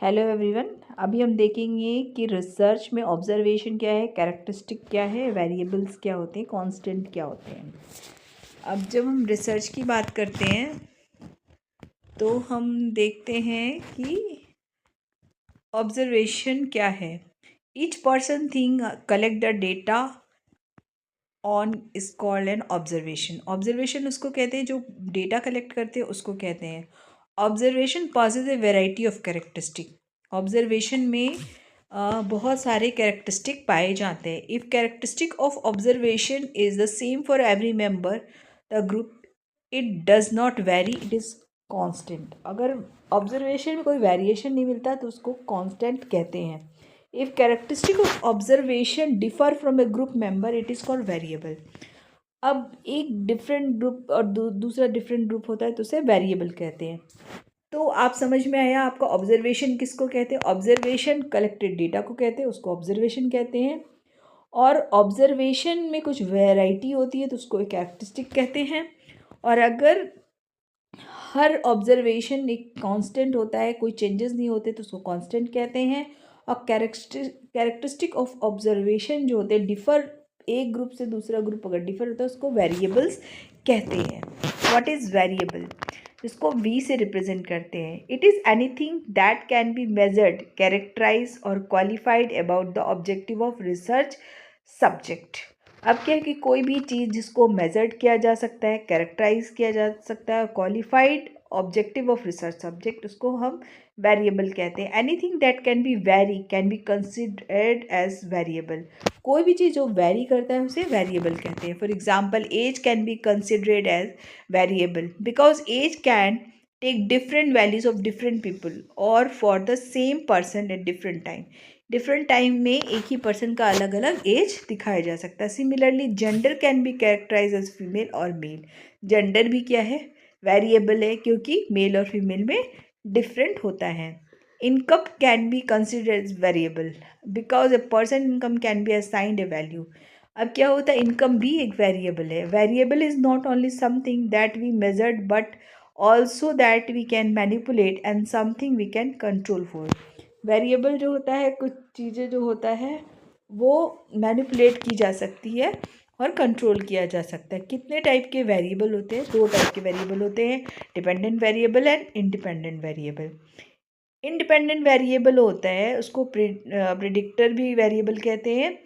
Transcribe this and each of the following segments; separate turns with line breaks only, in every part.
Hello everyone. अभी हम देखेंगे कि रिसर्च में ऑब्जर्वेशन क्या है, कैरेक्टरिस्टिक क्या है, वेरिएबल्स क्या होते हैं, कांस्टेंट क्या होते हैं। अब जब हम रिसर्च की बात करते हैं तो हम देखते हैं कि ऑब्जर्वेशन क्या है। Each person thing collect the data on is called an observation. Observation उसको कहते हैं जो डेटा कलेक्ट करते हैं, उसको कहते हैं observation. Possesses a variety of characteristic. Observation में बहुत सारे कैरेक्टरिस्टिक पाए जाते हैं। If characteristic of observation is the same for every member the group, it does not vary, it is constant. अगर ऑब्जर्वेशन में कोई वेरिएशन नहीं मिलता तो उसको कांस्टेंट कहते हैं। If characteristic of observation differ from A group member, it is called variable. अब एक डिफरेंट ग्रुप और दूसरा डिफरेंट ग्रुप होता है तो उसे वेरिएबल कहते हैं। तो आप समझ में आया आपका ऑब्जर्वेशन किसको कहते हैं। ऑब्जर्वेशन कलेक्टेड डेटा को कहते हैं, उसको ऑब्जर्वेशन कहते हैं। और ऑब्जर्वेशन में कुछ वैरायटी होती है तो उसको एक कैरेक्टरिस्टिक कहते हैं। और अगर हर ऑब्जर्वेशन एक कांस्टेंट होता है, कोई चेंजेस नहीं होते तो उसको कांस्टेंट कहते हैं। और कैरेक्टरिस्टिक ऑफ ऑब्जर्वेशन जो होते हैं डिफर, एक ग्रुप से दूसरा ग्रुप अगर डिफर होता है उसको वेरिएबल्स कहते हैं। व्हाट इज़ वेरिएबल, जिसको वी से रिप्रेजेंट करते हैं। It is anything that can be measured, characterize और qualified about the objective of research subject. अब क्या है कि कोई भी चीज़ जिसको मेजर्ड किया जा सकता है, कैरेक्टराइज किया जा सकता है, qualified objective of research subject, उसको हम वेरिएबल कहते हैं। Anything that can be vary can be considered as variable. कोई भी चीज़ जो वेरी करता है उसे वेरिएबल कहते हैं। For example, age can be considered as variable because age can take different values of different people और for the same person at different time. Different time में एक ही पर्सन का अलग अलग एज दिखाया जा सकता है। Similarly gender can be characterise as female और मेल। जेंडर भी क्या है, वेरिएबल है, क्योंकि मेल और फीमेल में डिफरेंट होता है। Income can be considered as variable because a person income can be assigned a value. अब क्या होता है, इनकम भी एक वेरिएबल है। Variable is not only something that we measured but also that we can manipulate and something we can control for. Variable जो होता है, कुछ चीज़ें जो होता है वो मैनिपुलेट की जा सकती है और कंट्रोल किया जा सकता है। कितने टाइप के वेरिएबल होते हैं, दो टाइप के वेरिएबल होते हैं, dependent variable and independent variable. Independent variable होता है उसको प्रिडिक्टर भी वेरिएबल कहते हैं।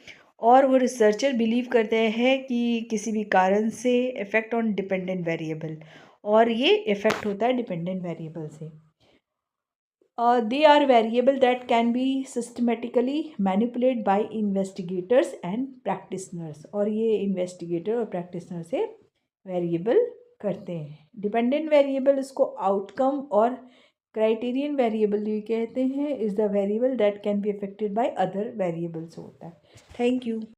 और वो रिसर्चर बिलीव करते हैं कि किसी भी कारण से इफेक्ट ऑन डिपेंडेंट वेरिएबल, और ये इफेक्ट होता है डिपेंडेंट वेरिएबल से। They are variable that can be systematically manipulated by investigators and practitioners। और ये investigator और practitioner से variable करते हैं। डिपेंडेंट वेरिएबल इसको आउटकम और क्राइटेरियन वेरिएबल भी कहते हैं। Is the variable that can be affected by other variables होता है। Thank you.